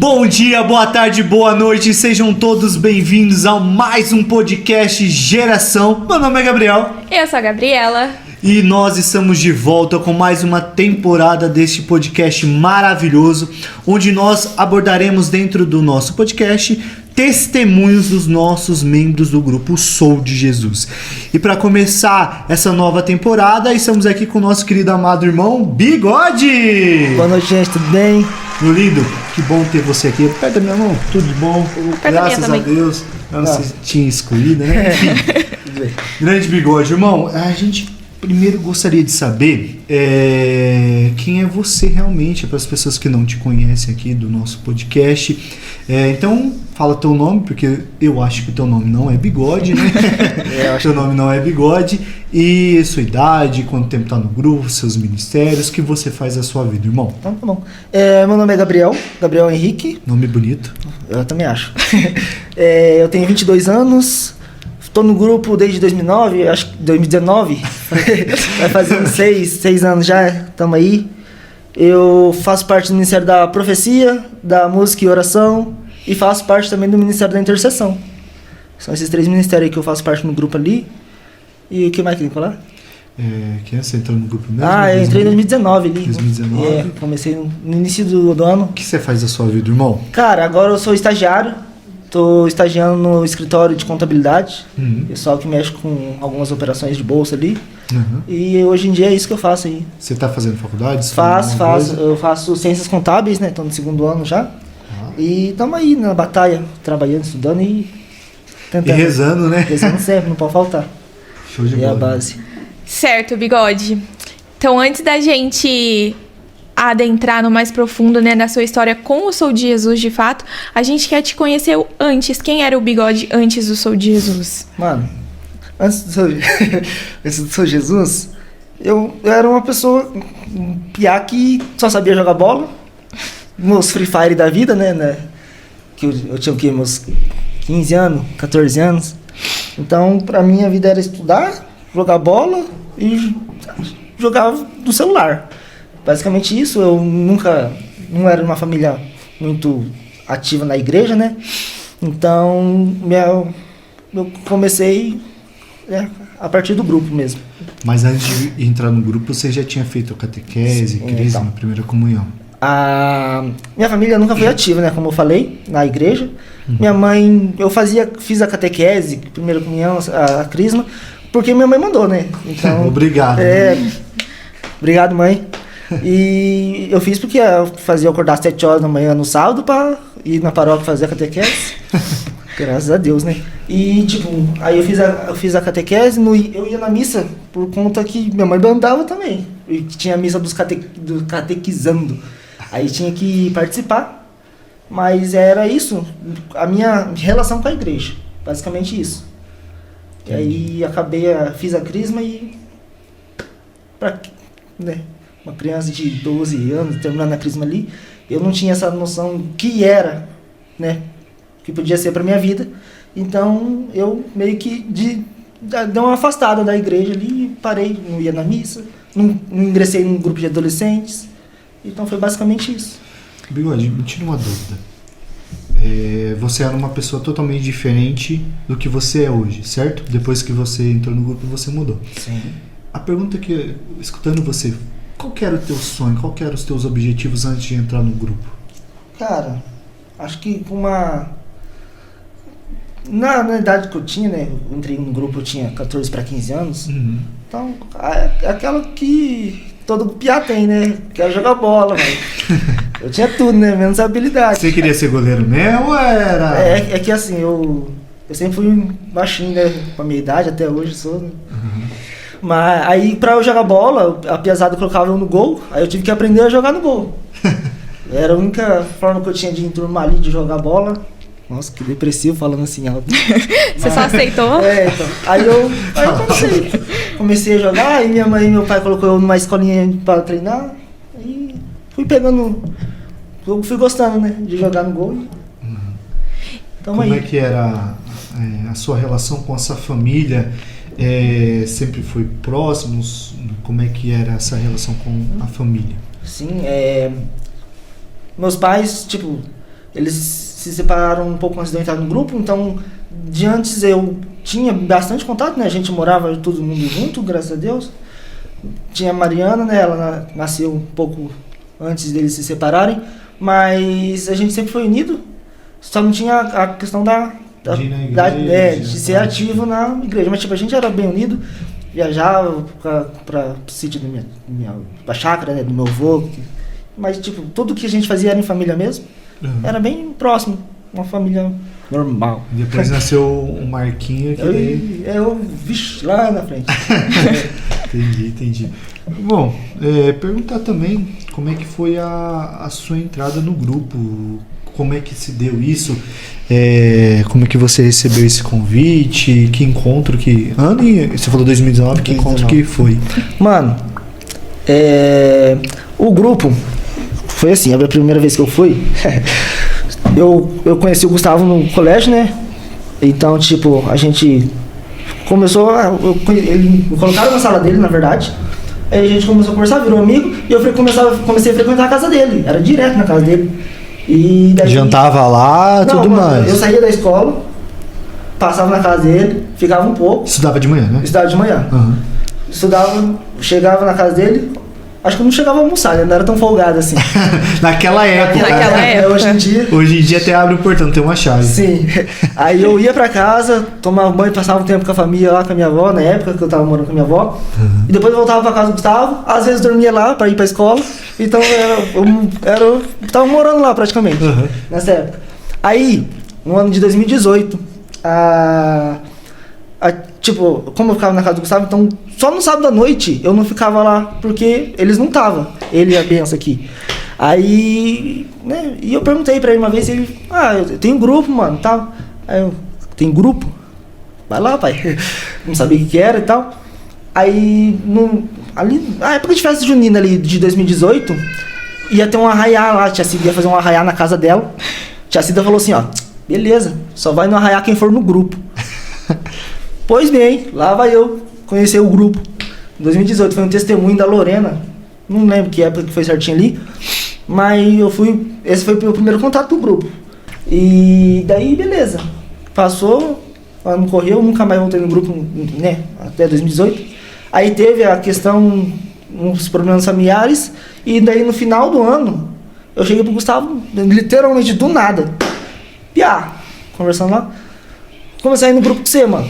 Bom dia, boa tarde, boa noite, sejam todos bem-vindos a mais um podcast Geração. Meu nome é Gabriel. Eu sou a Gabriela. E nós estamos de volta com mais uma temporada deste podcast maravilhoso, onde nós abordaremos dentro do nosso podcast testemunhos dos nossos membros do grupo Sou de Jesus. E para começar essa nova temporada, estamos aqui com o nosso querido amado irmão Bigode. Boa noite, gente, tudo bem? Meu lindo, que bom ter você aqui. Perto da minha mão, tudo de bom. Graças a Deus. Eu não sei se tinha escolhido, né? Enfim. Grande Bigode, irmão, a gente primeiro gostaria de saber quem é você realmente, para as pessoas que não te conhecem aqui do nosso podcast. Então, fala teu nome, porque eu acho que teu nome não é Bigode, né? Teu nome não é Bigode. E sua idade, quanto tempo tá no grupo, seus ministérios, o que você faz da sua vida, irmão? Então, tá bom. Meu nome é Gabriel Henrique. Nome bonito. Eu também acho. Eu tenho 22 anos. Estou no grupo desde 2009, acho que 2019, vai fazendo 6 anos já, estamos aí. Eu faço parte do Ministério da Profecia, da Música e Oração e faço parte também do Ministério da Intercessão. São esses 3 ministérios aí que eu faço parte no grupo ali. E o que mais que tem que falar? Você entrou no grupo mesmo? Eu entrei em 2019 ali. 2019? Comecei no início do ano. O que você faz da sua vida, irmão? Cara, agora eu sou estagiário. Estou estagiando no escritório de contabilidade, pessoal que mexe com algumas operações de bolsa ali. E hoje em dia é isso que eu faço aí. Você está fazendo faculdade? Faço. Eu faço ciências contábeis, né? Estou no 2º ano já. E estamos aí na batalha, trabalhando, estudando e tentando. E rezando, né? Rezando sempre, não pode faltar. Show de bola. É a base. Certo, Bigode. Então, antes da gente adentrar no mais profundo, né, na sua história com o Sou de Jesus, de fato, a gente quer te conhecer antes. Quem era o Bigode antes do Sou de Jesus? Mano, antes do Sou de Jesus, eu era uma pessoa, um piá que só sabia jogar bola, meus Free Fire da vida, né, que eu tinha o quê, meus 15 anos, 14 anos, então pra mim a vida era estudar, jogar bola e jogar no celular. Basicamente isso. Eu não era uma família muito ativa na igreja, né? Então, eu comecei a partir do grupo mesmo. Mas antes de entrar no grupo, você já tinha feito a catequese, crisma, na primeira comunhão? Minha família nunca foi ativa, né? Como eu falei, na igreja. Minha mãe, fiz a catequese, primeira comunhão, a crisma, porque minha mãe mandou, né? Então, obrigado. Obrigado, mãe. E eu fiz porque eu fazia acordar às 7 horas da manhã no sábado pra ir na paróquia fazer a catequese. Graças a Deus, né? E aí eu fiz a catequese, eu ia na missa por conta que minha mãe mandava também. E tinha a missa do catequizando. Aí tinha que participar. Mas era isso, a minha relação com a igreja. Basicamente isso. E aí fiz a crisma e uma criança de 12 anos, terminando a crisma ali, eu não tinha essa noção que era, né, que podia ser para minha vida. Então, eu meio que dei uma afastada da igreja ali, parei, não ia na missa, não ingressei num grupo de adolescentes. Então, foi basicamente isso. Bigode, me tira uma dúvida. Você era uma pessoa totalmente diferente do que você é hoje, certo? Depois que você entrou no grupo, você mudou. Sim. A pergunta que, escutando você, qual que era o teu sonho? Qual que eram os teus objetivos antes de entrar no grupo? Cara, acho que na idade que eu tinha, né? Eu entrei no grupo, eu tinha 14 para 15 anos. Então, aquela que todo piá tem, né? Quero jogar bola, velho. Eu tinha tudo, né? Menos habilidade. Você queria ser goleiro mesmo ou era? É que assim, eu sempre fui baixinho, né? Com a minha idade, até hoje sou, né? Mas aí pra eu jogar bola, a piazada colocava eu no gol, aí eu tive que aprender a jogar no gol. Era a única forma que eu tinha de enturmar ali, de jogar bola. Nossa, que depressivo falando assim alto. Você só aceitou? Então. Aí eu comecei a jogar, aí minha mãe e meu pai colocou eu numa escolinha pra treinar. Aí fui pegando, eu fui gostando, né, de jogar no gol. Então, como é que era a sua relação com essa família? Sempre foi próximos? Como é que era essa relação com a família? Sim, meus pais, Eles se separaram um pouco antes de eu entrar no grupo, então de antes eu tinha bastante contato, né? A gente morava todo mundo junto, graças a Deus. Tinha a Mariana, né? Ela nasceu um pouco antes deles se separarem, mas a gente sempre foi unido, só não tinha a questão de ser ativo na igreja, mas tipo, a gente era bem unido, viajava para o sítio da chácara, né, do meu avô, mas tipo, tudo que a gente fazia era em família mesmo, era bem próximo, uma família normal. Depois nasceu o Marquinho, que vixe, lá na frente. Entendi. Bom, perguntar também como é que foi a sua entrada no grupo, como é que se deu isso, como é que você recebeu esse convite, que encontro que... Você falou 2019, que encontro que foi? Mano, o grupo foi assim, a primeira vez que eu fui, eu conheci o Gustavo no colégio, né? Então, tipo, a gente começou, ele me colocaram na sala dele, na verdade. Aí a gente começou a conversar, virou amigo, e eu comecei a frequentar a casa dele, era direto na casa dele. E daí, jantava lá, tudo mais. Eu saía da escola, passava na casa dele, ficava um pouco. Estudava de manhã, né? Estudava de manhã. Uhum. Estudava, chegava na casa dele, acho que eu não chegava a almoçar, ele não era tão folgado assim. Naquela época. Hoje em dia até abre o portão, tem uma chave. Sim. Aí eu ia pra casa, tomava banho, passava um tempo com a família lá, com a minha avó, na época que eu tava morando com a minha avó. E depois eu voltava pra casa do Gustavo, às vezes dormia lá pra ir pra escola. Então eu tava morando lá praticamente, nessa época. Aí, no ano de 2018, tipo, como eu ficava na casa do Gustavo, então só no sábado à noite eu não ficava lá, porque eles não estavam, ele e a benção aqui. Aí, né, e eu perguntei pra ele uma vez, ele, eu tenho grupo, mano, tal. Aí eu, tem grupo? Vai lá, pai. Não sabia o que era e tal. Aí, na época de festa junina ali de 2018, ia ter um arraiá lá, tia Cida ia fazer um arraiá na casa dela. Tia Cida falou assim, beleza, só vai no arraiá quem for no grupo. Pois bem, lá vai eu conhecer o grupo. Em 2018 foi um testemunho da Lorena, não lembro que época que foi certinho ali, mas esse foi o meu primeiro contato com o grupo. E daí, beleza, passou, ano correu, nunca mais voltei no grupo, né, até 2018. Aí teve a questão, uns problemas familiares, e daí no final do ano, eu cheguei pro Gustavo, literalmente do nada, conversando lá, comecei a ir no grupo com você, mano.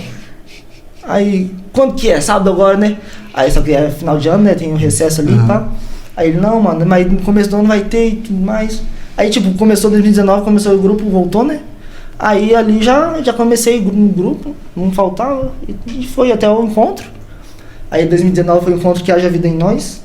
Aí, quando que é? Sábado agora, né? Aí, só que é final de ano, né? Tem um recesso ali e tal. Aí ele, não, mano, mas no começo do ano vai ter e tudo mais. Aí, tipo, começou 2019, começou o grupo, voltou, né? Aí, ali já comecei no grupo, não faltava, e foi até o encontro. Aí, 2019 foi o encontro que haja vida em nós.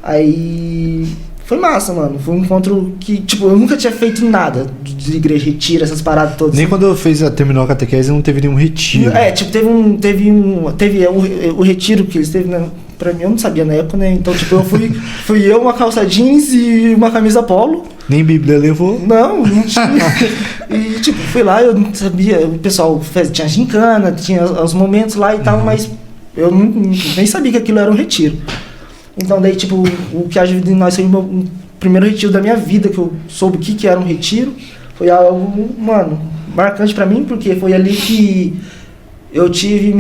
Aí, foi massa, mano. Foi um encontro que, tipo, eu nunca tinha feito nada de igreja, retiro, essas paradas todas. Nem quando terminou a catequese não teve nenhum retiro. Tipo, teve o retiro que eles teve, né? Pra mim, eu não sabia na época, né? Então, tipo, eu fui eu, uma calça jeans e uma camisa polo. Nem Bíblia levou? Não tinha. E, tipo, fui lá, eu não sabia, o pessoal tinha gincana, tinha os momentos lá e tal, mas eu nem sabia que aquilo era um retiro. Então, daí, tipo, o que haja vida em nós foi o meu primeiro retiro da minha vida, que eu soube o que era um retiro. Foi algo, mano, marcante pra mim, porque foi ali que eu tive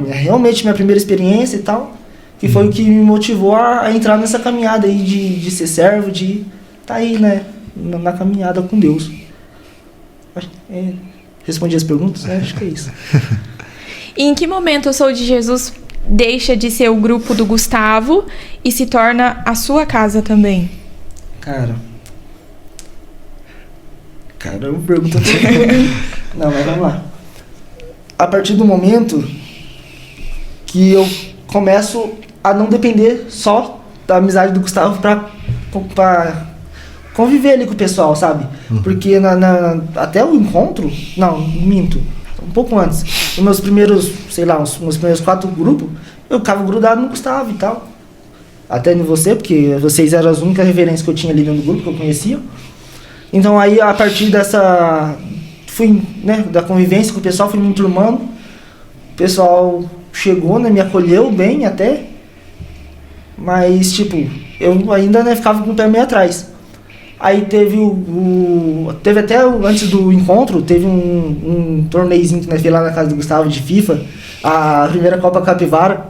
realmente minha primeira experiência e tal, que foi o que me motivou a entrar nessa caminhada aí de ser servo, de tá aí, né, na caminhada com Deus. Respondi as perguntas, né? Acho que é isso. E em que momento o Sou de Jesus deixa de ser o grupo do Gustavo e se torna a sua casa também? Caramba, pergunta Não, mas vamos lá. A partir do momento que eu começo a não depender só da amizade do Gustavo pra conviver ali com o pessoal, sabe? Porque até o encontro, não, minto, um pouco antes, os meus primeiros 4 grupos, eu ficava grudado no Gustavo e tal. Até em você, porque vocês eram as únicas referências que eu tinha ali dentro do grupo, que eu conhecia. Então aí, a partir da convivência com o pessoal, fui me enturmando. O pessoal chegou, né, me acolheu bem até. Mas, tipo, eu ainda, né, ficava com o pé meio atrás. Aí teve teve até antes do encontro, teve um torneizinho que nós fizemos lá na casa do Gustavo de FIFA, a primeira Copa Capivara.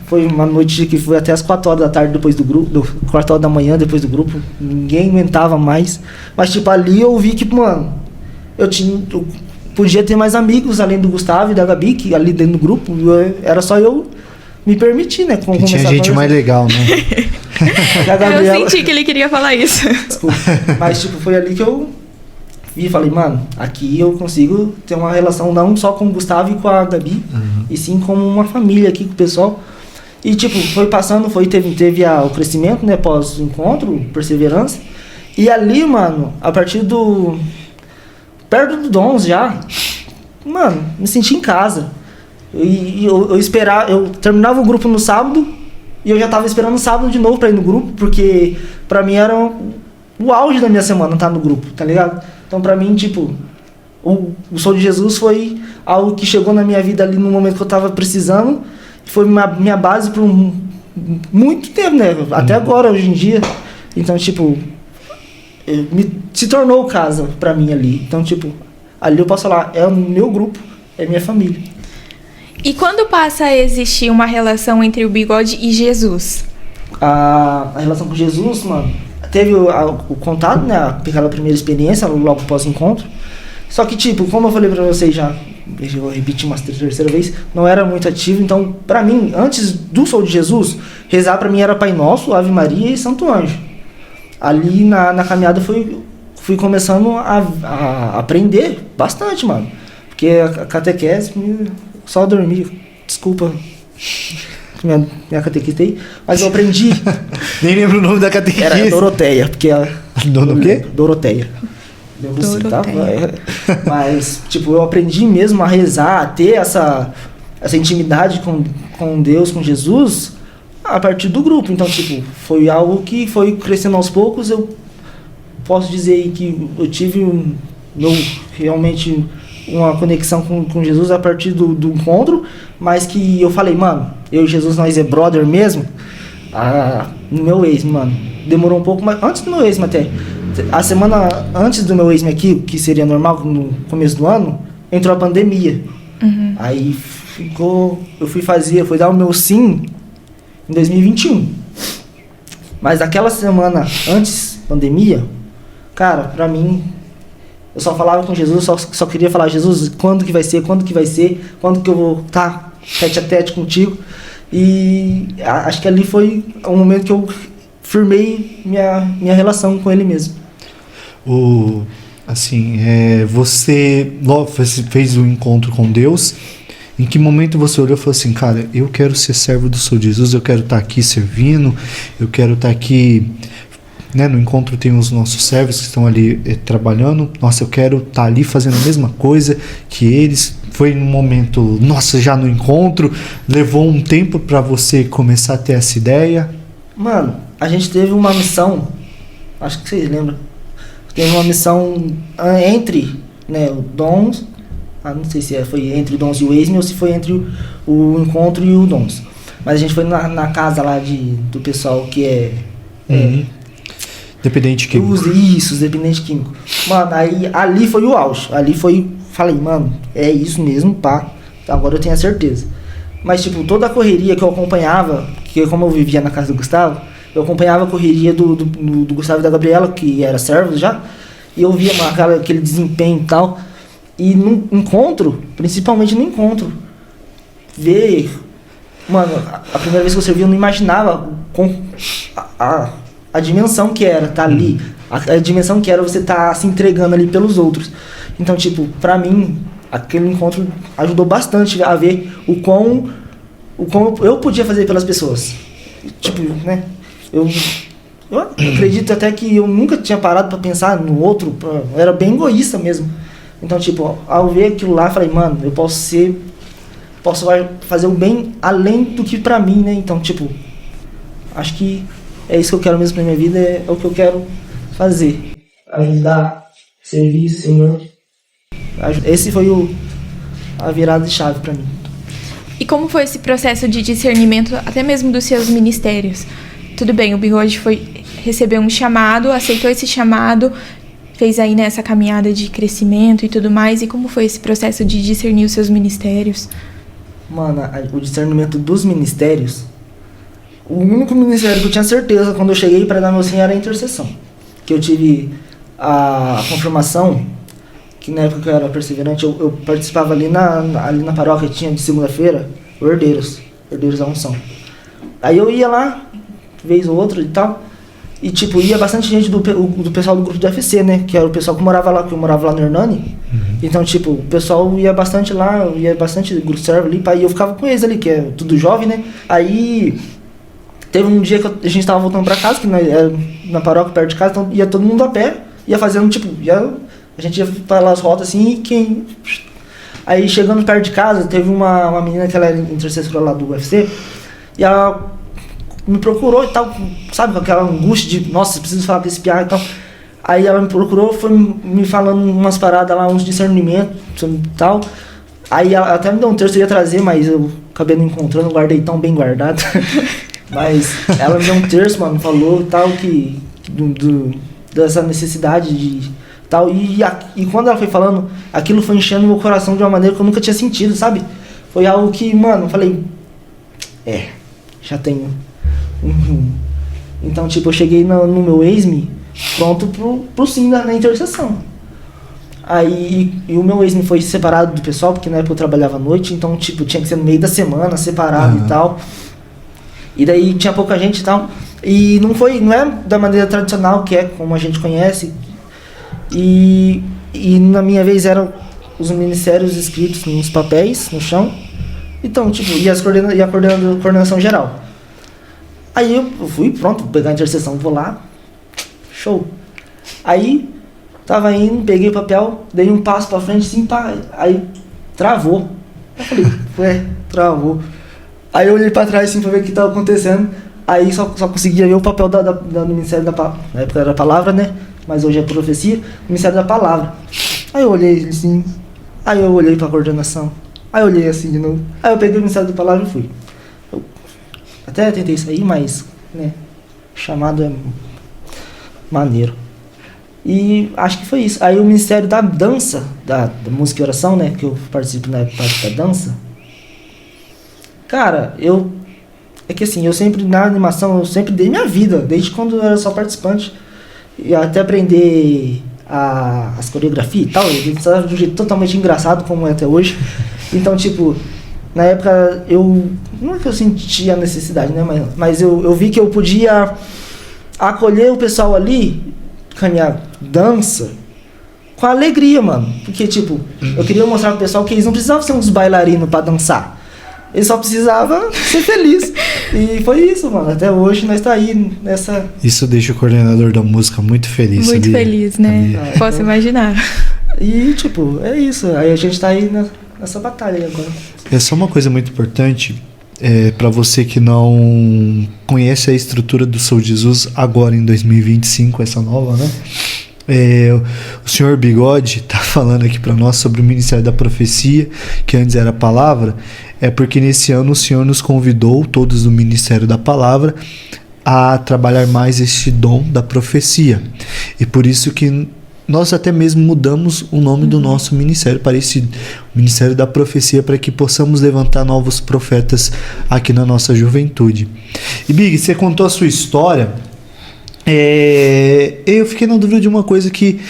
Foi uma noite que foi até as 4 horas da tarde depois do grupo, 4 horas da manhã depois do grupo, ninguém aguentava mais. Mas tipo, ali eu vi que, mano, eu podia ter mais amigos além do Gustavo e da Gabi, que ali dentro do grupo, era só eu me permitir, né? Que tinha gente mais legal, né? Gabriela... Eu senti que ele queria falar isso. Desculpa. Mas tipo, foi ali que eu vi e falei, mano, aqui eu consigo ter uma relação não só com o Gustavo e com a Gabi, e sim como uma família aqui com o pessoal. E tipo, foi passando, teve o crescimento, né, pós o encontro, perseverança. E ali, mano, a partir perto do Dons já, mano, me senti em casa. Eu terminava o grupo no sábado e eu já tava esperando o sábado de novo pra ir no grupo, porque pra mim era o auge da minha semana estar no grupo, tá ligado? Então pra mim, tipo, o Sou de Jesus foi algo que chegou na minha vida ali no momento que eu tava precisando. Foi minha base por muito tempo, né? Até agora, hoje em dia. Então, tipo, se tornou casa pra mim ali. Então, tipo, ali eu posso falar, é o meu grupo, é minha família. E quando passa a existir uma relação entre o Bigode e Jesus? A relação com Jesus, mano, teve o contato, né? Aquela primeira experiência, logo após o encontro. Só que, tipo, como eu falei pra vocês já, eu vou repetir uma terceira vez, não era muito ativo. Então, pra mim, antes do Sou de Jesus, rezar pra mim era Pai Nosso, Ave Maria e Santo Anjo. Ali na caminhada fui começando a aprender bastante, mano. Porque a catequese, só dormir, desculpa minha catequista aí, mas eu aprendi. Nem lembro o nome da catequista. Era Doroteia, porque ela... O quê? Doroteia. Tá? Mas, tipo, eu aprendi mesmo a rezar, a ter essa intimidade com Deus, com Jesus, a partir do grupo. Então, tipo, foi algo que foi crescendo aos poucos. Eu posso dizer que eu tive realmente uma conexão com Jesus a partir do encontro, mas que eu falei, mano, eu e Jesus, nós é brother mesmo. No meu ex, mano, demorou um pouco, mas antes do meu ex, até a semana antes do meu ex aqui, que seria normal no começo do ano, entrou a pandemia. Aí eu fui dar o meu sim em 2021. Mas aquela semana antes da pandemia, cara, pra mim, eu só falava com Jesus, só queria falar, Jesus, quando que vai ser, quando que eu vou estar tete a tete contigo. E acho que ali foi o momento que eu firmei minha relação com ele mesmo. Você fez um encontro com Deus. Em que momento você olhou e falou assim, cara, eu quero ser servo do Sou Jesus, eu quero estar aqui servindo, eu quero estar aqui, né, no encontro tem os nossos servos que estão ali trabalhando, nossa, eu quero estar ali fazendo a mesma coisa que eles. Foi um momento, nossa, já no encontro, levou um tempo para você começar a ter essa ideia? Mano, a gente teve uma missão, acho que vocês lembram, teve uma missão entre, né, o Dons, não sei se foi entre o Dons e o Esme ou se foi entre o encontro e o Dons. Mas a gente foi na casa lá do pessoal que é... Dependente químico. Isso, os dependentes químicos. Mano, aí ali foi o auge. Falei, mano, é isso mesmo, pá. Agora eu tenho a certeza. Mas, tipo, toda a correria que eu acompanhava, que como eu vivia na casa do Gustavo, eu acompanhava a correria do Gustavo e da Gabriela, que era servos já, e eu via aquele desempenho e tal. E no encontro, principalmente no encontro, ver... Mano, a primeira vez que eu servi, eu não imaginava a dimensão que era estar ali, a dimensão que era você estar se entregando ali pelos outros. Então, tipo, pra mim, aquele encontro ajudou bastante a ver o quão eu podia fazer pelas pessoas. Tipo, né? Eu acredito até que eu nunca tinha parado pra pensar no outro, eu era bem egoísta mesmo. Então, tipo, ao ver aquilo lá, eu falei, mano, eu posso fazer o bem além do que pra mim, né? Então, tipo, acho que é isso que eu quero mesmo pra minha vida, é o que eu quero fazer. Ajudar, servir, Senhor. Esse foi a virada de chave pra mim. E como foi esse processo de discernimento, até mesmo dos seus ministérios? Tudo bem, o Bigode foi recebeu um chamado, aceitou esse chamado, fez aí nessa caminhada de crescimento e tudo mais. E como foi esse processo de discernir os seus ministérios? Mano, o discernimento dos ministérios, o único ministério que eu tinha certeza quando eu cheguei para dar meu sim era a intercessão. Que eu tive a confirmação, que na época que eu era perseverante, eu participava ali na paróquia, tinha de segunda-feira, herdeiros da unção. Aí eu ia lá, vez ou outra e tal, e tipo, ia bastante gente do pessoal do grupo do UFC, né, que era o pessoal que morava lá, no Hernani. Então, tipo, o pessoal ia bastante lá, ia bastante grupo servo ali, e eu ficava com eles ali, que é tudo jovem, né. Aí teve um dia que a gente tava voltando pra casa, que era na paróquia perto de casa, então ia todo mundo a pé, ia fazendo, tipo, a gente ia para as rotas assim, aí chegando perto de casa, teve uma menina que ela era intercessora lá do UFC, e ela me procurou e tal, sabe, com aquela angústia de, nossa, preciso falar com esse piá e tal. Aí ela me procurou, foi me falando umas paradas lá, uns discernimentos e tal. Aí ela até me deu um texto que eu ia trazer, mas eu acabei não encontrando, guardei tão bem guardado. Mas ela me deu um terço, mano, falou tal, que dessa necessidade de tal. E quando ela foi falando, aquilo foi enchendo meu coração de uma maneira que eu nunca tinha sentido, sabe? Foi algo que, mano, eu falei, já tenho. Então, tipo, eu cheguei no meu ex-me pronto pro sim na intercessão. Aí, e o meu ex-me foi separado do pessoal, porque na época eu trabalhava à noite, então, tipo, tinha que ser no meio da semana, separado e tal. E daí tinha pouca gente e tal. E não é da maneira tradicional, que é como a gente conhece. E na minha vez eram os ministérios escritos nos papéis, no chão. Então, tipo, e a coordenação geral. Aí eu fui, pronto, vou pegar a intercessão, vou lá, show. Aí, tava indo, peguei o papel, dei um passo pra frente, assim, pá, aí travou. Eu falei, travou. Aí eu olhei pra trás, assim, pra ver o que tava acontecendo. Aí só conseguia ver o papel do Ministério da Palavra, na época era Palavra, né, mas hoje é Profecia, Ministério da Palavra. Aí eu olhei assim, aí eu olhei pra coordenação, aí eu olhei assim de novo, aí eu peguei o Ministério da Palavra e fui. Até tentei sair, mas, né, chamado é maneiro. E acho que foi isso. Aí o Ministério da Dança, da Música e Oração, né, que eu participo na parte da dança. Cara, é que assim, eu sempre, na animação, eu sempre dei minha vida, desde quando eu era só participante. E até aprender as coreografias e tal, eu estava de um jeito totalmente engraçado, como é até hoje. Então, tipo, na época, não é que eu sentia a necessidade, né? Mas eu vi que eu podia acolher o pessoal ali com a minha dança com alegria, mano. Porque, tipo, eu queria mostrar pro pessoal que eles não precisavam ser uns bailarinos pra dançar. Eles só precisavam ser felizes. E foi isso, mano. Até hoje nós tá aí nessa... Isso deixa o coordenador da música muito feliz. Muito feliz, né? Posso imaginar. E, tipo, é isso. Aí a gente tá aí nessa batalha aí agora. É só uma coisa muito importante, para você que não conhece a estrutura do Sou Jesus agora em 2025, essa nova, né? O senhor Bigode tá falando aqui para nós sobre o Ministério da Profecia, que antes era a Palavra, porque nesse ano o senhor nos convidou, todos do Ministério da Palavra, a trabalhar mais este dom da profecia. E por isso que nós até mesmo mudamos o nome do nosso ministério para esse Ministério da Profecia, para que possamos levantar novos profetas aqui na nossa juventude. E Big, você contou a sua história. Eu fiquei na dúvida de uma coisa, que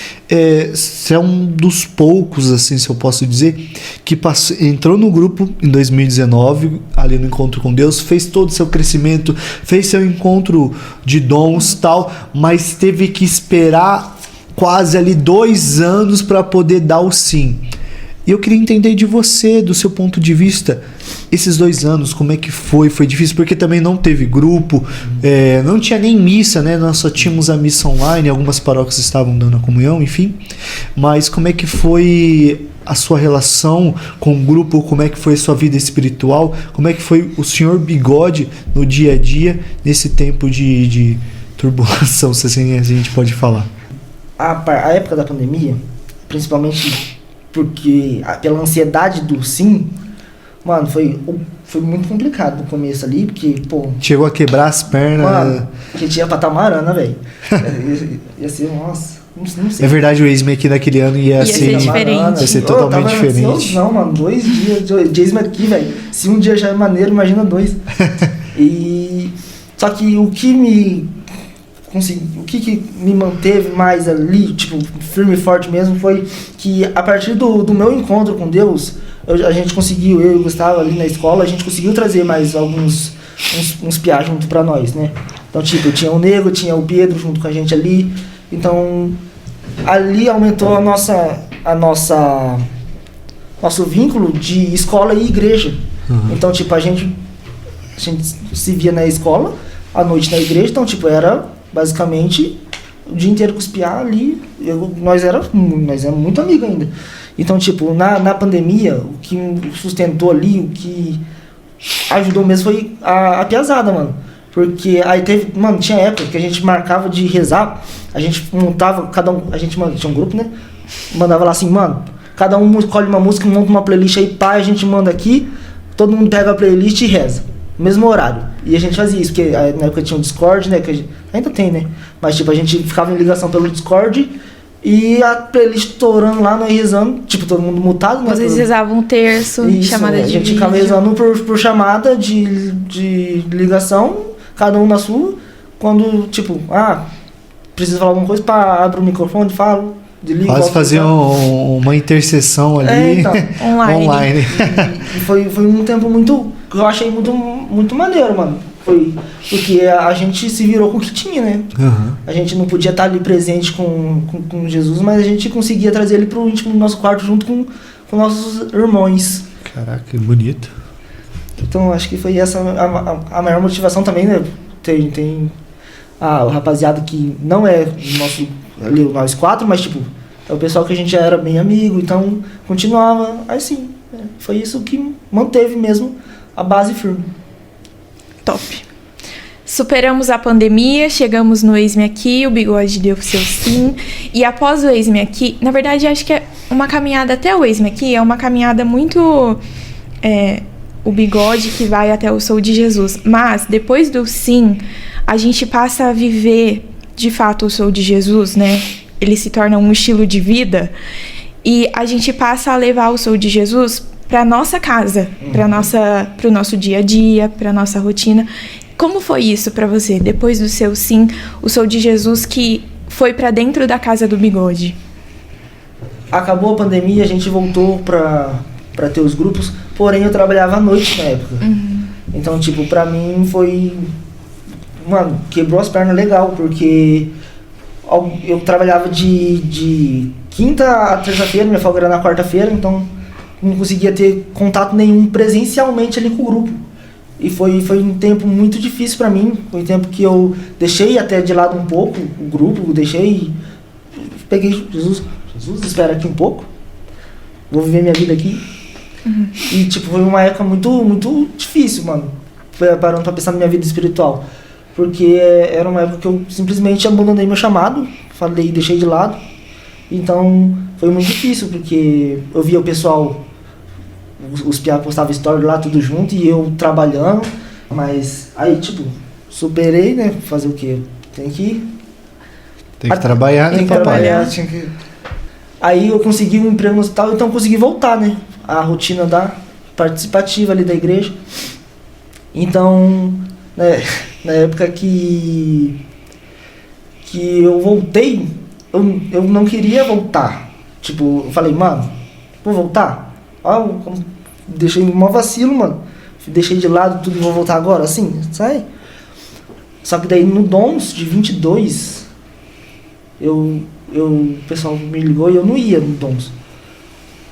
você é um dos poucos, assim, se eu posso dizer, que entrou no grupo em 2019, ali no Encontro com Deus, fez todo o seu crescimento, fez seu encontro de dons e tal, mas teve que esperar quase ali 2 anos para poder dar o sim. E eu queria entender de você, do seu ponto de vista, esses 2 anos, como é que foi? Foi difícil porque também não teve grupo, não tinha nem missa, né? Nós só tínhamos a missa online, algumas paróquias estavam dando a comunhão, enfim. Mas como é que foi a sua relação com o grupo? Como é que foi a sua vida espiritual? Como é que foi o senhor Bigode no dia a dia, nesse tempo de turbulação, se assim a gente pode falar? A época da pandemia, principalmente porque pela ansiedade do sim, Mano, foi muito complicado no começo ali, porque, pô... Chegou a quebrar as pernas. Mano, a gente ia pra Tamarana, velho. Ia ser, nossa, não sei. É verdade, o Exme aqui daquele ano ia ser diferente. Ia ser totalmente diferente. Não, mano, 2 dias de Exme aqui, velho. Se um dia já é maneiro, imagina 2. E... Só que o que me manteve mais ali, tipo, firme e forte mesmo, foi que a partir do meu encontro com Deus, a gente conseguiu, eu e o Gustavo ali na escola, a gente conseguiu trazer mais uns piá junto pra nós, né? Então, tipo, tinha o Nego, tinha o Pedro junto com a gente ali. Então, ali aumentou nosso vínculo de escola e igreja. Uhum. Então, tipo, a gente se via na escola, à noite na igreja, então, tipo, era basicamente o dia inteiro com os piá ali. Nós era muito amigo ainda. Então, tipo, na pandemia, o que sustentou ali, o que ajudou mesmo foi a piazada, mano. Porque aí tinha época que a gente marcava de rezar, a gente montava, tinha um grupo, né? Mandava lá assim, mano, cada um escolhe uma música, monta uma playlist aí, pá, a gente manda aqui, todo mundo pega a playlist e reza. Mesmo horário. E a gente fazia isso, porque na época tinha o Discord, né? Ainda tem, né? Mas tipo, a gente ficava em ligação pelo Discord e a playlist estourando lá, nós rezando, tipo, todo mundo mutado, né? Vocês rezavam um terço, isso, chamada de vídeo. A gente ficava rezando por chamada de ligação, cada um na sua. Quando, tipo, precisa falar alguma coisa, abre o microfone, falo. Quase fazer uma intercessão ali então, online. E foi um tempo muito, que eu achei muito maneiro, mano. Foi porque a gente se virou com o que tinha, né? Uhum. A gente não podia estar ali presente com Jesus, mas a gente conseguia trazer ele pro íntimo do nosso quarto junto com nossos irmãos. Caraca, que bonito. Então acho que foi essa a maior motivação também, né? Tem o rapaziada que não é ali, nós 4, mas tipo, é o pessoal que a gente já era bem amigo, então continuava assim. Foi isso que manteve mesmo a base firme. Top. Superamos a pandemia, chegamos no Eis-me Aqui, o Bigode deu o seu sim. E após o Eis-me Aqui, na verdade, acho que é uma caminhada até o Eis-me Aqui, é uma caminhada muito... o Bigode que vai até o Sou de Jesus. Mas, depois do sim, a gente passa a viver, de fato, o Sou de Jesus, né? Ele se torna um estilo de vida. E a gente passa a levar o Sou de Jesus para nossa casa, para o nosso dia a dia, para nossa rotina. Como foi isso para você, depois do seu sim, o Sou de Jesus que foi para dentro da casa do Bigode? Acabou a pandemia, a gente voltou para ter os grupos, porém eu trabalhava à noite na época. Uhum. Então, tipo, pra mim foi... Mano, quebrou as pernas legal, porque eu trabalhava de quinta a terça-feira, minha folga era na quarta-feira, então não conseguia ter contato nenhum presencialmente ali com o grupo. E foi um tempo muito difícil pra mim, foi um tempo que eu deixei até de lado um pouco o grupo, peguei Jesus, espera aqui um pouco, vou viver minha vida aqui. Uhum. E tipo, foi uma época muito, muito difícil, mano, parando pra pensar na minha vida espiritual. Porque era uma época que eu simplesmente abandonei meu chamado, deixei de lado. Então foi muito difícil, porque eu via o pessoal, os piá postavam story lá tudo junto e eu trabalhando. Mas aí, tipo, superei, né? Fazer o quê? Tem que trabalhar, né, papai? Aí eu consegui um emprego no hospital, então consegui voltar, né? A rotina participativa ali da igreja. Então, né, na época que eu voltei, eu não queria voltar. Tipo, eu falei, mano, vou voltar? Deixei um vacilo, mano. Deixei de lado tudo e vou voltar agora, assim, sai. Só que daí no Dons de 22, o pessoal me ligou e eu não ia no Dons.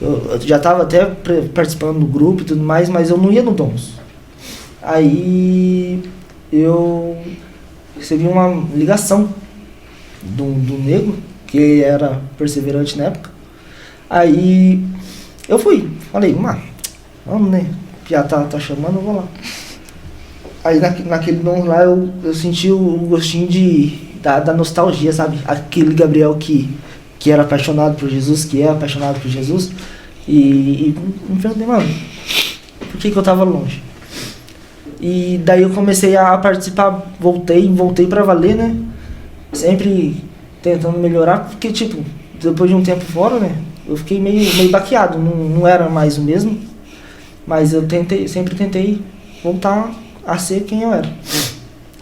Eu já tava até participando do grupo e tudo mais, mas eu não ia no Dons. Aí eu recebi uma ligação do Nego, que era perseverante na época. Aí eu fui, falei, vamos, né? Já tá chamando, eu vou lá. Aí naquele Dons lá eu senti o gostinho da nostalgia, sabe? Aquele Gabriel que era apaixonado por Jesus, que é apaixonado por Jesus. E me perguntei, mano, por que eu tava longe. E daí eu comecei a participar, voltei pra valer, né? Sempre tentando melhorar, porque, tipo, depois de um tempo fora, né? Eu fiquei meio baqueado, não era mais o mesmo. Mas eu sempre tentei voltar a ser quem eu era.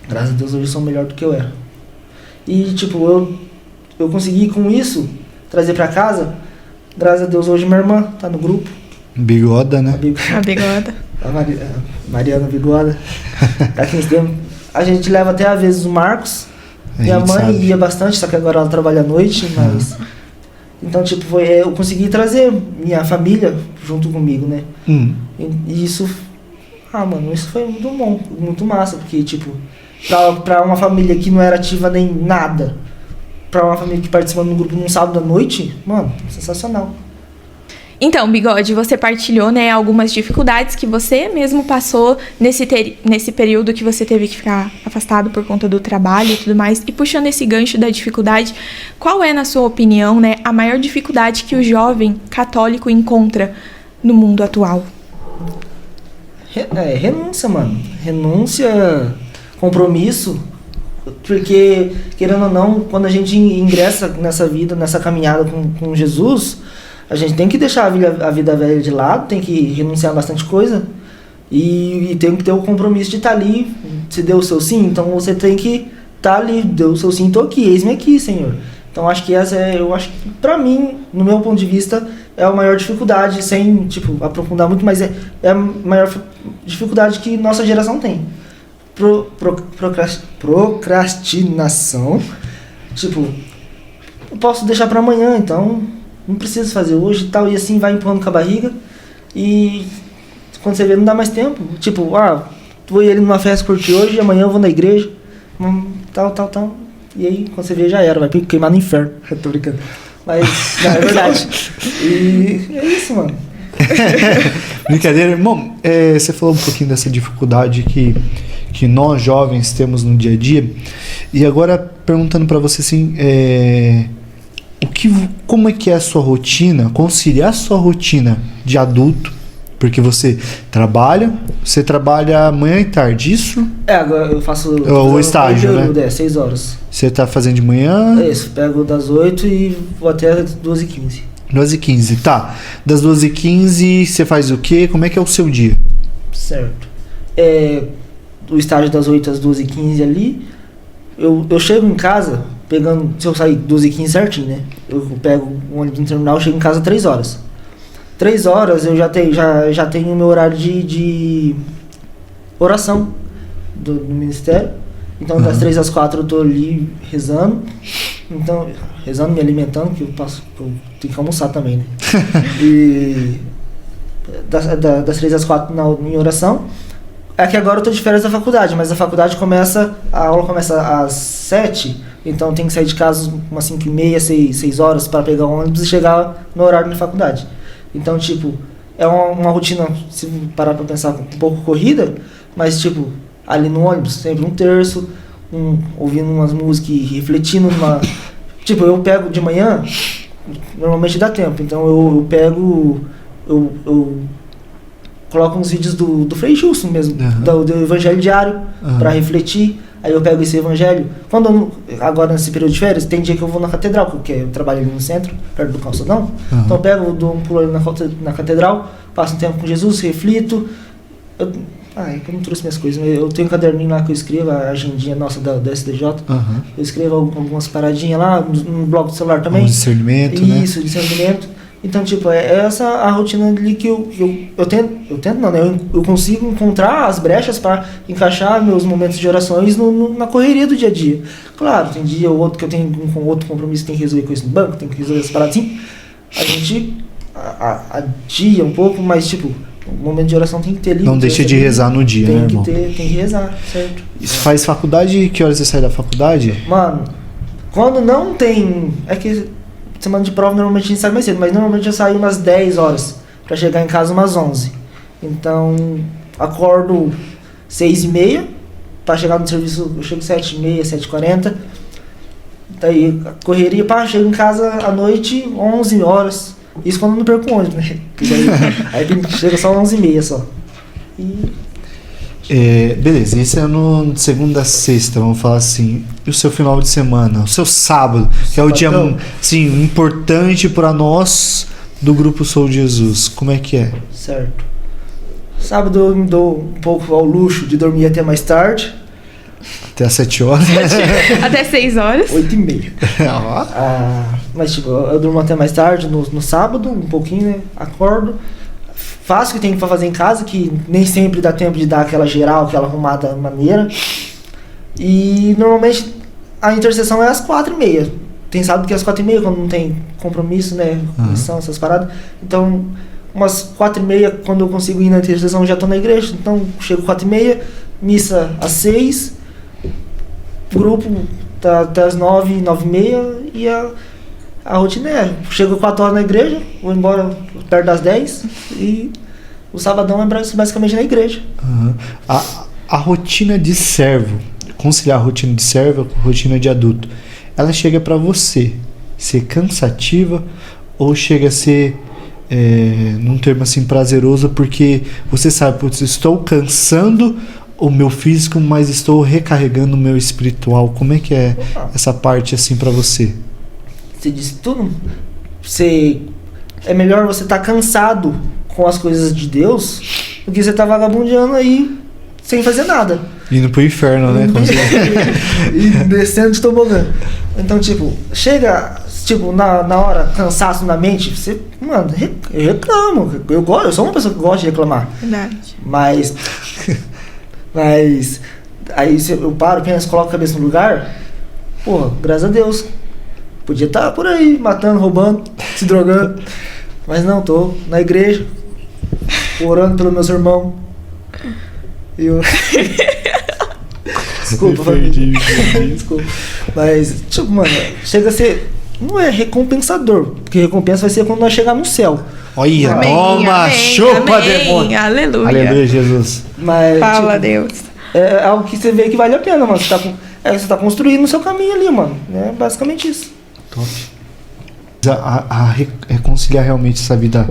Graças a Deus hoje eu sou melhor do que eu era. E, tipo, eu consegui com isso trazer pra casa. Graças a Deus hoje minha irmã tá no grupo. Bigoda, né? A bigoda. A Mariana Bigoda. A gente leva até às vezes o Marcos. Minha mãe ia bastante, só que agora ela trabalha à noite, mas... Então, tipo, eu consegui trazer minha família junto comigo, né? E isso... mano, isso foi muito bom, muito massa, porque, tipo, pra uma família que não era ativa nem nada, pra uma família que participa no grupo num sábado à noite, mano, sensacional. Então, Bigode, você partilhou, né, algumas dificuldades que você mesmo passou nesse período que você teve que ficar afastado por conta do trabalho e tudo mais. E puxando esse gancho da dificuldade, qual é, na sua opinião, né, a maior dificuldade que o jovem católico encontra no mundo atual? Renúncia, mano. Renúncia, compromisso. Porque, querendo ou não, quando a gente ingressa nessa vida, nessa caminhada com Jesus... A gente tem que deixar a vida velha de lado, tem que renunciar a bastante coisa e tem que ter o compromisso de estar ali. Se deu o seu sim, então você tem que estar ali. Deu o seu sim, estou aqui, eis-me aqui, Senhor. Então acho que eu acho que pra mim, no meu ponto de vista, é a maior dificuldade, sem tipo, aprofundar muito, mas é a maior dificuldade que nossa geração tem. Procrastinação. Tipo, eu posso deixar pra amanhã, então... Não precisa fazer hoje e tal, e assim vai empurrando com a barriga. E quando você vê, não dá mais tempo. Tipo, vou ir ali numa festa curtir hoje, e amanhã eu vou na igreja, tal. E aí, quando você vê, já era, vai queimar no inferno. Eu tô brincando. Mas, não, é verdade. E é isso, mano. Brincadeira. Irmão, você falou um pouquinho dessa dificuldade que nós jovens temos no dia a dia. E agora, perguntando pra você assim... como é que é a sua rotina, conciliar a sua rotina de adulto, porque você trabalha manhã e tarde, isso? Agora eu faço... O estágio, né? 6 horas. Você tá fazendo de manhã? Isso, pego das 8 e vou até 12h15. 12h15, tá. Das 12h15 você faz o quê? Como é que é o seu dia? Certo. O estágio das 8 às 12h15 ali, eu chego em casa... Pegando, se eu sair 12h15 certinho, né? Eu pego o ônibus no terminal, chego em casa 3 horas. 3 horas eu já tenho o meu horário de oração do ministério. Então das 3 às 4 eu tô ali rezando. Então, rezando, me alimentando, que eu tenho que almoçar também, né? E das 3 às 4 em oração. É que agora eu tô de férias da faculdade, mas a faculdade a aula começa às 7, então tem que sair de casa umas 5h30, 6 horas para pegar o ônibus e chegar no horário da faculdade. Então, tipo, é uma rotina, se parar pra pensar, um pouco corrida, mas, tipo, ali no ônibus, sempre um terço, ouvindo umas músicas e refletindo numa... Tipo, eu pego de manhã, normalmente dá tempo, então eu pego... Eu coloco uns vídeos do Frei Justo mesmo, do Evangelho Diário, para refletir. Aí eu pego esse Evangelho. Agora nesse período de férias, tem dia que eu vou na catedral, porque eu trabalho ali no centro, perto do calçadão. Então eu pego, dou um pulo ali na catedral, passo um tempo com Jesus, reflito. Eu não trouxe minhas coisas, mas eu tenho um caderninho lá que eu escrevo, a agendinha nossa da SDJ. Eu escrevo algumas paradinhas lá, no blog do celular também. Discernimento, Isso, né? Discernimento. Então, tipo, é essa a rotina ali que eu tento não, né? Eu consigo encontrar as brechas para encaixar meus momentos de orações na correria do dia a dia. Claro, tem dia ou outro que eu tenho outro compromisso, tem que resolver coisa no banco, tem que resolver as paradas assim. A gente adia um pouco, mas, tipo, o momento de oração tem que ter ali. Não deixa de rezar no dia, né, irmão? Tem que rezar, certo? Você faz faculdade? Que horas você sai da faculdade? Mano, quando não tem... É que... Semana de prova normalmente a gente sai mais cedo, mas normalmente eu saio umas 10 horas pra chegar em casa umas 11. Então, acordo 6h30 pra chegar no serviço, eu chego 7h30, 7h40. Daí, correria, chego em casa à noite 11 horas. Isso quando eu não perco o ônibus, né? Aí chega só 11h30 só. Beleza, esse é no segunda a sexta, vamos falar assim. E o seu final de semana? O seu sábado, que é o dia assim, importante para nós do Grupo Sou de Jesus. Como é que é? Certo. Sábado eu me dou um pouco ao luxo de dormir até mais tarde. Até às 7 horas? Até 6 horas. 8h30. Mas tipo, eu durmo até mais tarde no sábado, um pouquinho, né? Acordo. Faço o que tem pra fazer em casa, que nem sempre dá tempo de dar aquela geral, aquela arrumada maneira. E normalmente a intercessão é às 4h30. Tem sábado que é às 4h30, quando não tem compromisso, né? Missão, essas paradas. Então, umas 4h30, quando eu consigo ir na intercessão, eu já tô na igreja. Então, chego 4h30, missa às 6, grupo tá até às 9, 9h30 e a rotina é, chego 4 horas na igreja, vou embora perto das 10 e o sabadão é basicamente na igreja. A rotina de servo, conciliar a rotina de servo com a rotina de adulto, ela chega para você ser cansativa ou chega a ser, num termo assim, prazeroso, porque você sabe, putz, estou cansando o meu físico, mas estou recarregando o meu espiritual. Como é que é essa parte assim para você? Você disse tudo. É melhor você estar cansado com as coisas de Deus do que você estar vagabundeando aí sem fazer nada. Indo pro inferno, né? E descendo de tobogã. Então, tipo, chega, tipo, na hora, cansaço na mente, você, mano, eu reclamo. Eu sou uma pessoa que gosta de reclamar. Verdade. Mas aí eu paro, penso, coloco a cabeça no lugar. Porra, graças a Deus. Podia estar por aí, matando, roubando, se drogando. Mas não, tô na igreja, orando pelos meus irmãos. Desculpa, família. Desculpa. Mas, tipo, mano, chega a ser... Não é recompensador, porque recompensa vai ser quando nós chegar no céu. Olha, amém, toma, amém, chupa, amém, demônio. Aleluia. Aleluia, Jesus. Mas, Fala, tipo, Deus. É algo que você vê que vale a pena, mano. Você tá construindo o seu caminho ali, mano. É basicamente isso. Top. Reconciliar realmente essa vida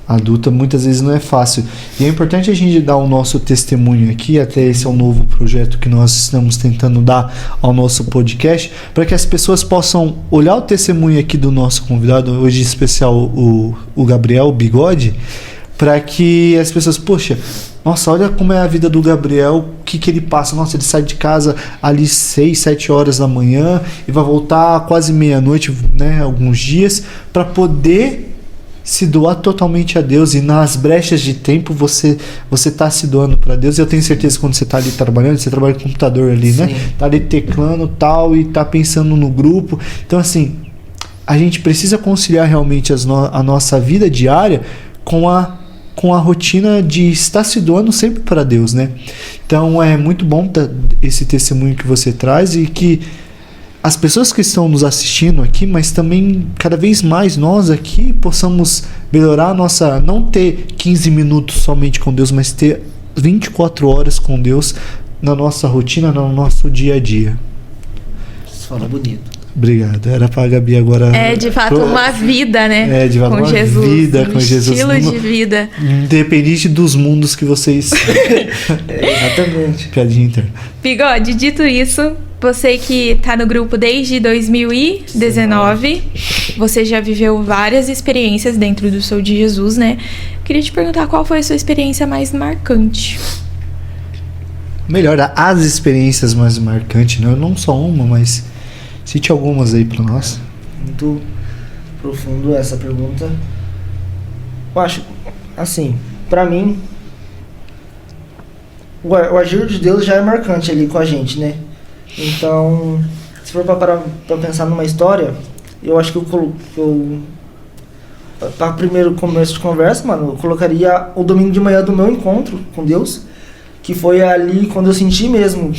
adulta muitas vezes não é fácil. E é importante a gente dar o nosso testemunho aqui, até esse é um novo projeto que nós estamos tentando dar ao nosso podcast, para que as pessoas possam olhar o testemunho aqui do nosso convidado, hoje em especial o Gabriel, o Bigode, para que as pessoas, poxa, nossa, olha como é a vida do Gabriel, o que ele passa. Nossa, ele sai de casa ali 6, 7 horas da manhã e vai voltar quase meia-noite, né, alguns dias, para poder se doar totalmente a Deus. E nas brechas de tempo você tá se doando para Deus. E eu tenho certeza que quando você tá ali trabalhando, você trabalha com computador ali, né? Tá ali teclando tal e tá pensando no grupo. Então, assim, a gente precisa conciliar realmente a nossa vida diária com a rotina de estar se doando sempre para Deus, né? Então é muito bom esse testemunho que você traz e que as pessoas que estão nos assistindo aqui, mas também cada vez mais nós aqui possamos melhorar a nossa, não ter 15 minutos somente com Deus, mas ter 24 horas com Deus na nossa rotina, no nosso dia a dia. Você fala bonito. Obrigado. Era pra Gabi agora. É de fato uma vida, né? É de fato com uma Jesus, vida com Jesus. Estilo de vida. Independente dos mundos que vocês. Exatamente. Piadinha interna. Bigode, dito isso, você que tá no grupo desde 2019, você já viveu várias experiências dentro do Sou de Jesus, né? Queria te perguntar qual foi a sua experiência mais marcante. Melhor, as experiências mais marcantes, né? Não só uma, mas cite algumas aí pra nós. Muito profundo essa pergunta. Eu acho, assim, pra mim, o agir de Deus já é marcante ali com a gente, né? Então, se for pra pensar numa história, eu acho que para primeiro começo de conversa, mano, eu colocaria o domingo de manhã do meu encontro com Deus, que foi ali quando eu senti mesmo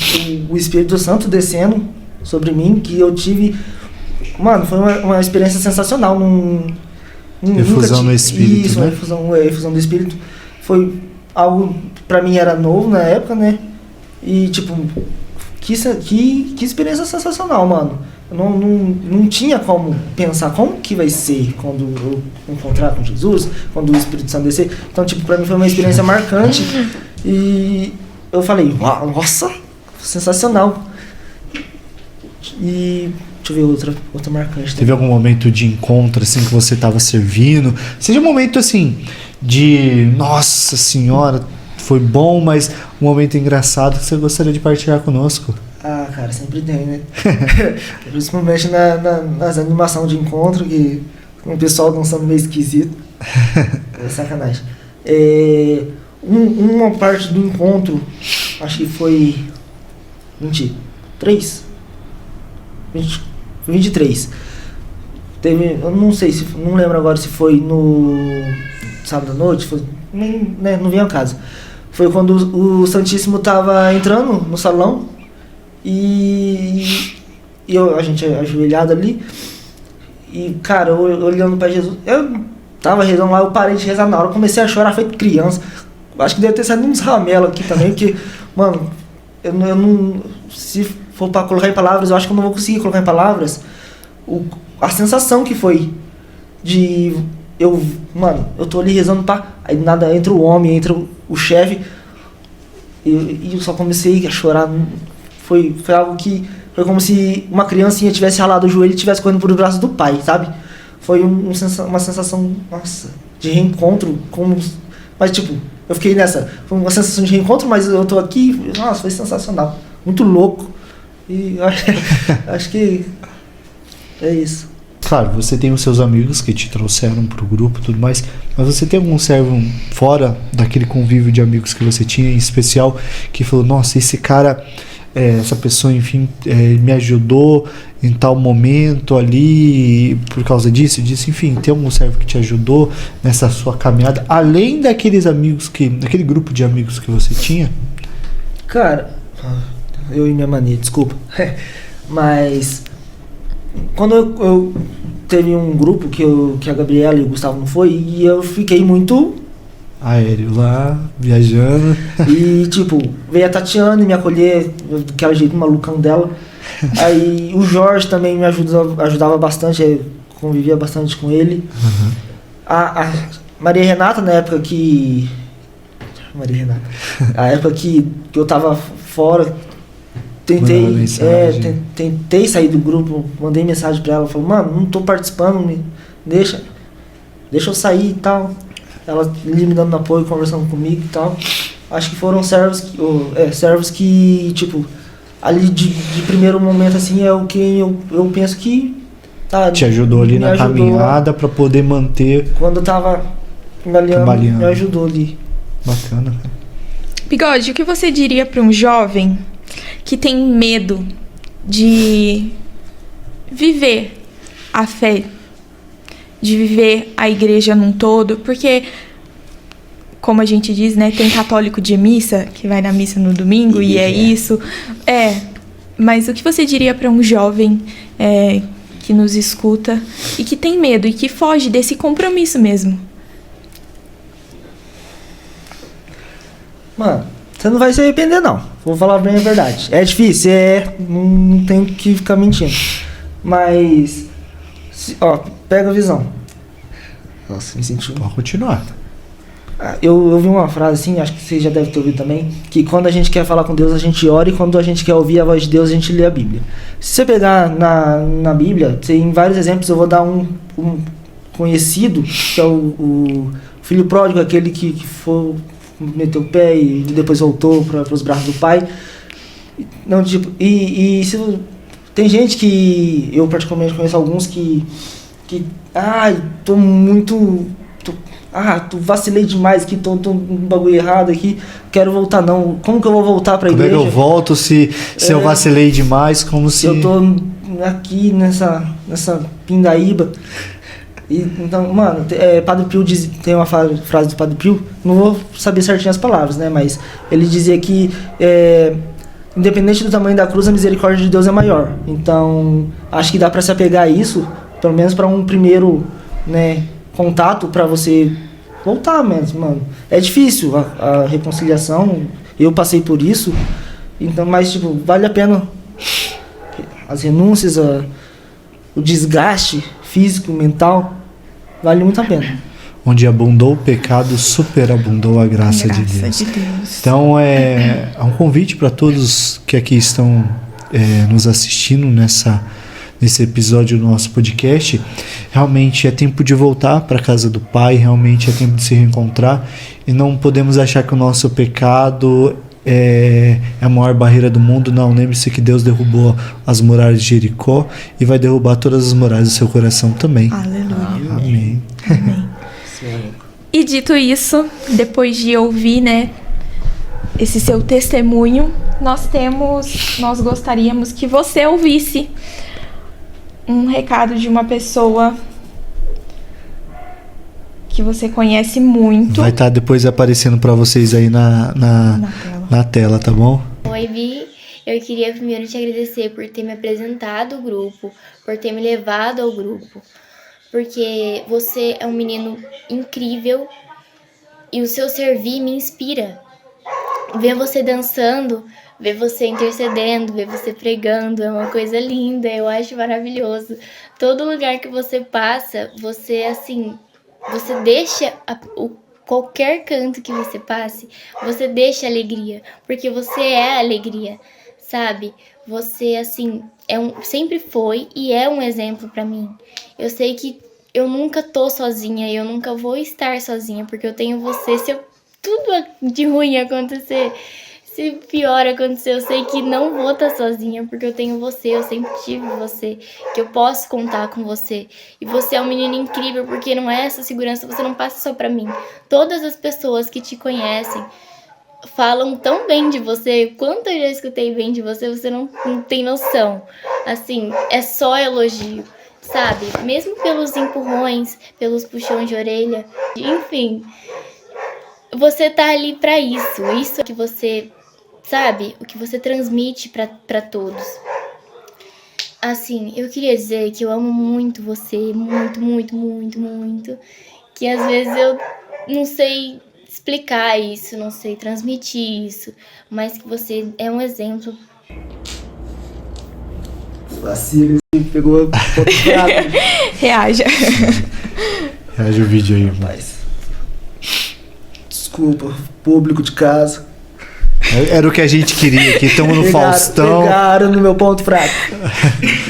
o Espírito Santo descendo sobre mim, que eu tive... Mano, foi uma experiência sensacional. Efusão no Espírito, isso, né? Efusão do Espírito. Foi algo, pra mim, era novo na época, né? E, tipo, que experiência sensacional, mano. Eu não tinha como pensar como que vai ser quando eu encontrar com Jesus, quando o Espírito Santo descer. Então, tipo, pra mim foi uma experiência marcante E eu falei, uau, nossa, sensacional. E deixa eu ver outra marcante. Teve algum momento de encontro, assim, que você tava servindo? Seja um momento, assim, de... Nossa Senhora, foi bom, mas um momento engraçado que você gostaria de partilhar conosco. Ah, cara, sempre tem, né? Principalmente nas animações de encontro, que o pessoal dançando meio esquisito. É sacanagem. Uma parte do encontro, acho que foi 23. Teve, eu não sei, não lembro agora se foi no sábado à noite, né, não vem ao caso. Foi quando o Santíssimo tava entrando no salão e a gente ajoelhado ali. E, cara, eu olhando pra Jesus, eu tava rezando lá, eu parei de rezar na hora, comecei a chorar feito criança. Acho que deve ter saído uns ramelos aqui também, porque, mano, eu não. Se for pra colocar em palavras, eu acho que eu não vou conseguir colocar em palavras a sensação que foi de. Mano, eu tô ali rezando, pá, aí nada, entra o homem, entra o chefe, e eu só comecei a chorar. Foi algo que. Foi como se uma criancinha tivesse ralado o joelho e tivesse correndo por braços do pai, sabe? Foi uma sensação, nossa, de reencontro. Mas, tipo, eu fiquei nessa. Foi uma sensação de reencontro, mas eu tô aqui. Nossa, foi sensacional. Muito louco. E acho que é isso. Claro, você tem os seus amigos que te trouxeram pro grupo e tudo mais, mas você tem algum servo fora daquele convívio de amigos que você tinha, em especial, que falou, nossa, esse cara... essa pessoa, enfim, me ajudou em tal momento ali, por causa disso, enfim, tem algum servo que te ajudou nessa sua caminhada, além daqueles amigos daquele grupo de amigos que você tinha? Cara, eu e minha mania, desculpa, mas quando eu teve um grupo que a Gabriela e o Gustavo não foi, e eu fiquei muito... aéreo lá, viajando. E, tipo, veio a Tatiana me acolher, aquele jeito malucão dela. Aí o Jorge também me ajudava bastante, eu convivia bastante com ele. Uhum. A Maria Renata, na época que... A época que eu tava fora, tentei sair do grupo, mandei mensagem pra ela, falei, mano, não tô participando, deixa eu sair e tal. Ela me dando apoio, conversando comigo e tal. Acho que foram servos que, tipo, ali de primeiro momento, assim, é o que eu penso que... te ajudou ali na caminhada para poder manter... Quando eu tava trabalhando, me ajudou ali. Bacana. Bigode, o que você diria para um jovem que tem medo de viver a fé, de viver a igreja num todo? Porque, como a gente diz, né, tem católico de missa, que vai na missa no domingo, e é isso. Mas o que você diria para um jovem que nos escuta e que tem medo e que foge desse compromisso mesmo? Mano, você não vai se arrepender, não. Vou falar bem a verdade. É difícil, não tem que ficar mentindo. Mas, pega a visão. Nossa, me senti... Pode continuar. Eu vi uma frase assim, acho que você já deve ter ouvido também, que quando a gente quer falar com Deus, a gente ora, e quando a gente quer ouvir a voz de Deus, a gente lê a Bíblia. Se você pegar na Bíblia, tem vários exemplos, eu vou dar um conhecido, que é o filho pródigo, aquele que foi, meteu o pé e depois voltou para os braços do pai. Não, tipo, tem gente que, eu particularmente conheço alguns que tu vacilei demais aqui, tô um bagulho errado aqui, quero voltar não. Como que eu vou voltar pra igreja? Como é que eu volto se eu vacilei demais, como se... Eu tô aqui nessa pindaíba. Então, mano, Padre Pio tem uma frase do Padre Pio, não vou saber certinho as palavras, né, mas ele dizia que independente do tamanho da cruz, a misericórdia de Deus é maior. Então, acho que dá pra se apegar a isso, pelo menos pra um primeiro, né, contato, pra você voltar mesmo, mano. É difícil a reconciliação, eu passei por isso, então, mas, tipo, vale a pena as renúncias, o desgaste físico, mental, vale muito a pena. onde abundou o pecado, superabundou a graça de Deus. Então é um convite para todos que aqui estão nos assistindo nesse episódio do nosso podcast. Realmente é tempo de voltar para a casa do Pai, realmente é tempo de se reencontrar, e não podemos achar que o nosso pecado é a maior barreira do mundo. Não, lembre-se que Deus derrubou as muralhas de Jericó e vai derrubar todas as muralhas do seu coração também. Aleluia. Amém. Amém. E dito isso, depois de ouvir, né, esse seu testemunho, nós gostaríamos que você ouvisse um recado de uma pessoa que você conhece muito. Vai estar depois aparecendo para vocês aí na tela, tá bom? Oi, Vi. Eu queria primeiro te agradecer por ter me apresentado ao grupo, por ter me levado ao grupo, porque você é um menino incrível e o seu servir me inspira. Ver você dançando, ver você intercedendo, ver você pregando, é uma coisa linda, eu acho maravilhoso. Todo lugar que você passa, você deixa qualquer canto que você passe, você deixa alegria, porque você é a alegria, sabe? Você, sempre foi e é um exemplo pra mim. Eu sei que eu nunca tô sozinha, eu nunca vou estar sozinha, porque eu tenho você. Se tudo de ruim acontecer, se pior acontecer, eu sei que não vou estar sozinha, porque eu tenho você, eu sempre tive você, que eu posso contar com você. E você é um menino incrível, porque não é essa segurança, você não passa só pra mim. Todas as pessoas que te conhecem falam tão bem de você, quanto eu já escutei bem de você, você não tem noção. É só elogio, sabe? Mesmo pelos empurrões, pelos puxões de orelha, enfim. Você tá ali pra isso é que você, sabe, o que você transmite pra todos. Eu queria dizer que eu amo muito você, muito, muito, muito, muito, que às vezes eu não sei explicar isso, não sei transmitir isso, mas que você é um exemplo. Vacilo, pegou Reaja. Reaja o vídeo aí, rapaz. Desculpa, público de casa. Era o que a gente queria aqui, estamos no Faustão. Pegaram no meu ponto fraco.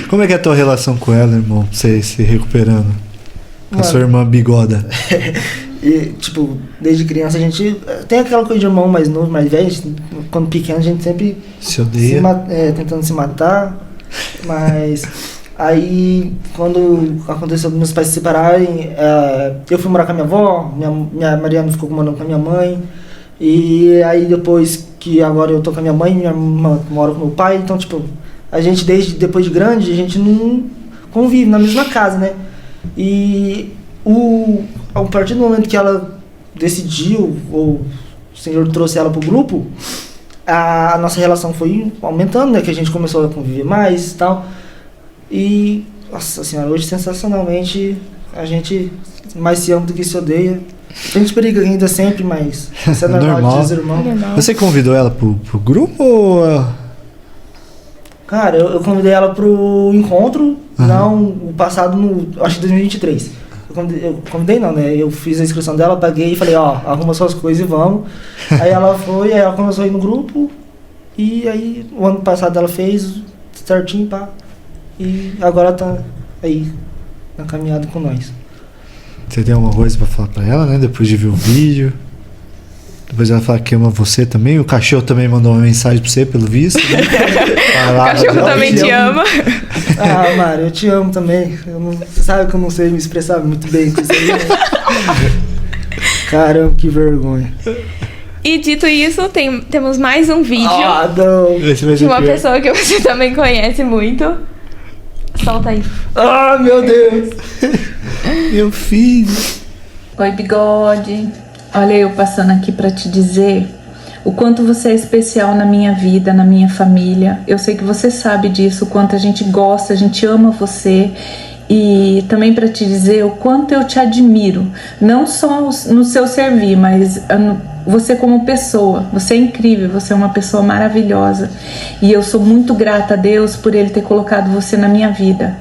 Como é que é a tua relação com ela, irmão? Você se recuperando? Com a sua irmã bigoda. E, desde criança a gente tem aquela coisa de irmão mais novo, mais velho. Quando pequeno a gente sempre se odeia. Tentando se matar. Mas aí, quando aconteceu dos meus pais se separarem, eu fui morar com a minha avó, minha Mariana ficou morando com a minha mãe. E aí depois que agora eu tô com a minha mãe, minha irmã mora com meu pai. Então, a gente depois de grande, a gente não convive na mesma casa, né? E a partir do momento que ela decidiu, ou o Senhor trouxe ela pro grupo, a nossa relação foi aumentando, né? Que a gente começou a conviver mais e tal. E, nossa senhora, hoje sensacionalmente a gente mais se ama do que se odeia. A gente briga ainda sempre, mas isso é normal de dizer, irmão. Você convidou ela pro grupo ou... Cara, eu convidei ela pro encontro, não, o passado, acho que 2023. Eu convidei não, né? Eu fiz a inscrição dela, paguei e falei, arruma suas coisas e vamos. Aí ela foi, aí ela começou a ir no grupo, e aí o ano passado ela fez certinho, pá. E agora tá aí, na caminhada com nós. Você tem alguma coisa pra falar pra ela, né? Depois de ver o vídeo. Depois ela fala que ama você também. O cachorro também mandou uma mensagem pra você, pelo visto. Né? O cachorro também te ama. Mário, eu te amo também. Você sabe que eu não sei me expressar muito bem com isso aí, né? Caramba, que vergonha. E dito isso, temos mais um vídeo de uma pessoa que você também conhece muito. Solta aí. Meu Deus. Meu filho. Oi, Bigode. Olha, eu passando aqui pra te dizer o quanto você é especial na minha vida, na minha família. Eu sei que você sabe disso, o quanto a gente gosta, a gente ama você. E também para te dizer o quanto eu te admiro, não só no seu servir, mas você como pessoa. Você é incrível, você é uma pessoa maravilhosa. E eu sou muito grata a Deus por Ele ter colocado você na minha vida.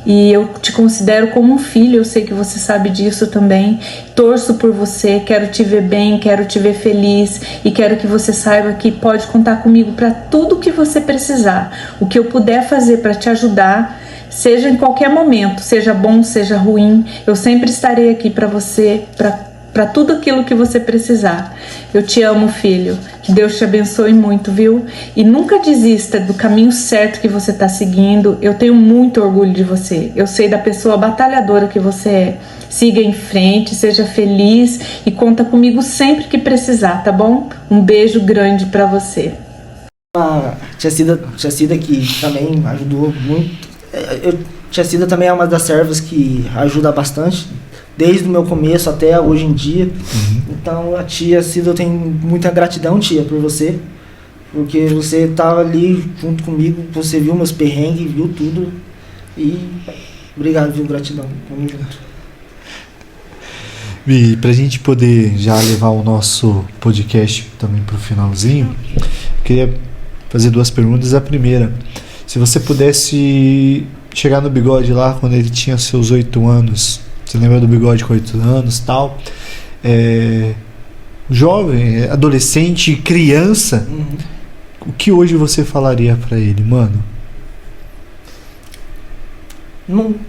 E eu te considero como um filho, eu sei que você sabe disso também. Torço por você, quero te ver bem, quero te ver feliz e quero que você saiba que pode contar comigo para tudo que você precisar. O que eu puder fazer para te ajudar, seja em qualquer momento, seja bom, seja ruim, eu sempre estarei aqui para você, para tudo aquilo que você precisar. Eu te amo, filho. Que Deus te abençoe muito, viu? E nunca desista do caminho certo que você está seguindo. Eu tenho muito orgulho de você. Eu sei da pessoa batalhadora que você é. Siga em frente, seja feliz e conta comigo sempre que precisar, tá bom? Um beijo grande para você. A tia Cida que também ajudou muito. Tia Cida também é uma das servas que ajuda bastante, desde o meu começo até hoje em dia. Então a tia Cida, eu tenho muita gratidão, tia, por você, porque você estava ali junto comigo, você viu meus perrengues, viu tudo, e obrigado, viu, gratidão. E pra gente poder já levar o nosso podcast também pro finalzinho, eu queria fazer 2 perguntas. A primeira, se você pudesse chegar no Bigode lá quando ele tinha seus 8 anos, você lembra do Bigode com 8 anos e tal, jovem, adolescente, criança, o que hoje você falaria pra ele, mano?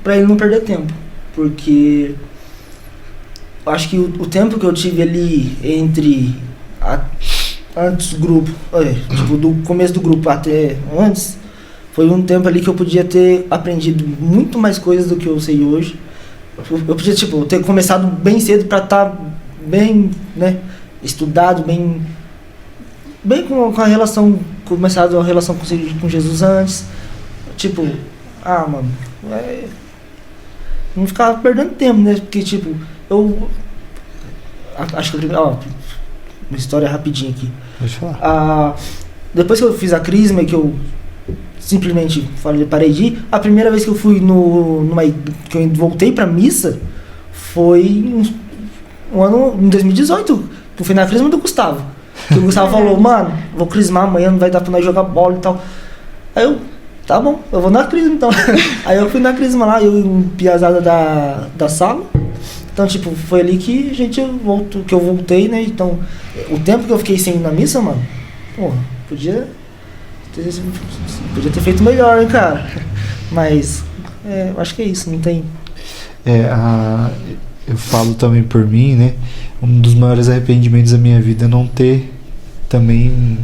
Pra ele não perder tempo, porque eu acho que o tempo que eu tive ali entre antes do grupo, tipo, do começo do grupo até antes, foi um tempo ali que eu podia ter aprendido muito mais coisas do que eu sei hoje. Eu podia, tipo, ter começado bem cedo pra estar bem, né, estudado, bem com a relação, começado a relação com Jesus antes. Tipo, mano, não ficar perdendo tempo, né, porque, tipo, eu acho que uma história rapidinha aqui. Pode falar. Depois que eu fiz a crisma e que eu simplesmente parei de ir, a primeira vez que eu fui que eu voltei pra missa foi um ano em 2018, que eu fui na crisma do Gustavo. Que o Gustavo falou, mano, vou crismar amanhã, não vai dar pra nós jogar bola e tal. Aí eu, tá bom, eu vou na crisma então. Aí eu fui na crisma lá, eu e um piazada da sala. Então, tipo, foi ali que eu voltei, né? Então, o tempo que eu fiquei sem ir na missa, mano, porra, podia ter feito melhor, hein, cara. Mas, eu acho que é isso, não tem... Eu falo também por mim, né? Um dos maiores arrependimentos da minha vida é não ter também...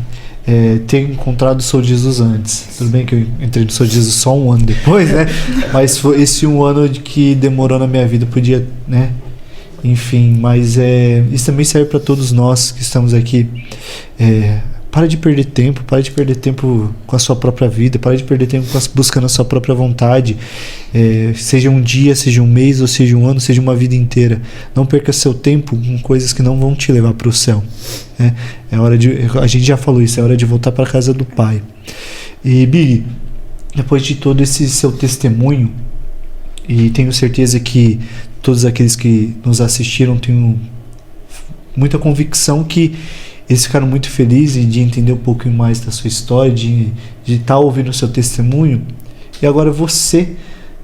ter encontrado o Sou Jesus antes. Tudo bem que eu entrei no Sou Jesus só um ano depois, né? Mas foi esse um ano que demorou na minha vida, podia, né? Enfim, mas isso também serve para todos nós que estamos aqui. Para de perder tempo com a sua própria vida, para de perder tempo buscando a sua própria vontade, seja um dia, seja um mês, ou seja um ano, seja uma vida inteira. Não perca seu tempo com coisas que não vão te levar para o céu. É hora a gente já falou isso, é hora de voltar para a casa do Pai. E Big, depois de todo esse seu testemunho, e tenho certeza que todos aqueles que nos assistiram têm muita convicção que eles ficaram muito felizes de entender um pouquinho mais da sua história, de estar ouvindo o seu testemunho. E agora você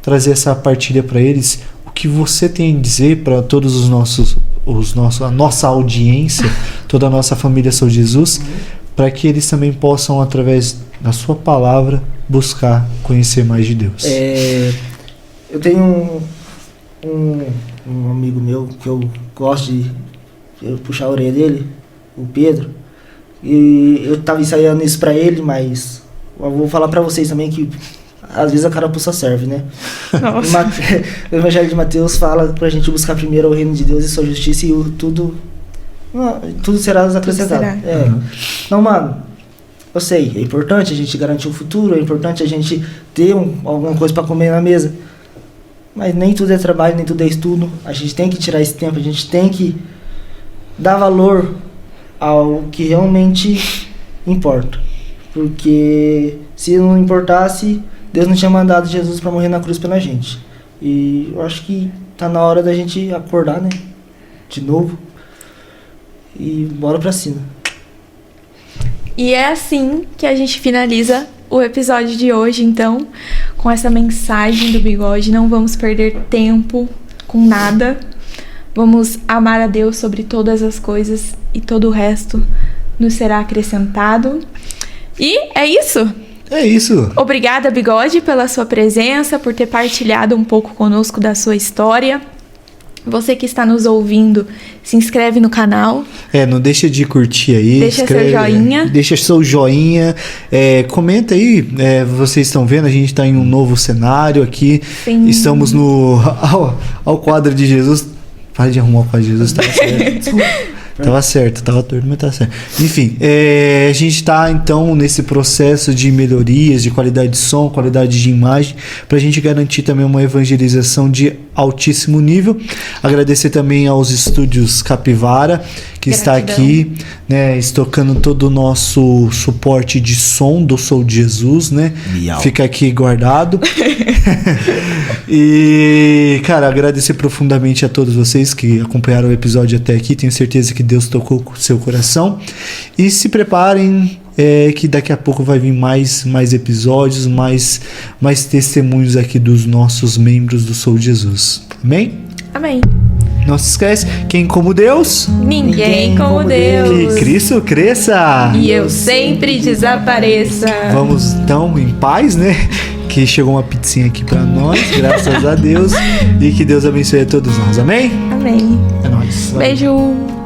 trazer essa partilha para eles, o que você tem a dizer para todos a nossa audiência, toda a nossa família Sou Jesus, para que eles também possam, através da sua palavra, buscar conhecer mais de Deus. Eu tenho um amigo meu que eu gosto de puxar a orelha dele, o Pedro, e eu tava ensaiando isso pra ele, mas eu vou falar pra vocês também que às vezes a carapuça serve, né? O Evangelho de Mateus fala pra gente buscar primeiro o reino de Deus e sua justiça, e tudo será acrescentado. Não, mano, eu sei, é importante a gente garantir o futuro, é importante a gente ter alguma coisa pra comer na mesa, mas nem tudo é trabalho, nem tudo é estudo. A gente tem que tirar esse tempo, a gente tem que dar valor ao que realmente importa, porque se não importasse, Deus não tinha mandado Jesus para morrer na cruz pela gente. E eu acho que tá na hora da gente acordar, né, de novo, e bora pra cima. E é assim que a gente finaliza o episódio de hoje, então, com essa mensagem do Bigode. Não vamos perder tempo com nada. Vamos amar a Deus sobre todas as coisas e todo o resto nos será acrescentado. E é isso. É isso. Obrigada, Bigode, pela sua presença, por ter partilhado um pouco conosco da sua história. Você que está nos ouvindo, se inscreve no canal. Não deixa de curtir aí. Deixa seu joinha. Deixa seu joinha. Comenta aí. Vocês estão vendo, a gente está em um novo cenário aqui. Sim. Estamos ao quadro de Jesus. Para de arrumar o quadro de Jesus, tá certo. Desculpa. Tava certo, tava torto, mas tá certo. Enfim, a gente tá então nesse processo de melhorias, de qualidade de som, qualidade de imagem, pra gente garantir também uma evangelização de altíssimo nível. Agradecer também aos estúdios Capivara, que está aqui, né, estocando todo o nosso suporte de som do Sou de Jesus, né? Miau. Fica aqui guardado. E, cara, agradecer profundamente a todos vocês que acompanharam o episódio até aqui. Tenho certeza que Deus tocou o seu coração. E se preparem, que daqui a pouco vai vir mais episódios, mais testemunhos aqui dos nossos membros do Sou de Jesus. Amém? Amém. Não se esquece, quem como Deus? Ninguém como Deus. Que Cristo cresça. E eu sempre desapareça. Vamos então em paz, né? Que chegou uma pizzinha aqui pra nós, graças a Deus. E que Deus abençoe a todos nós. Amém? Amém. É nóis. Beijo.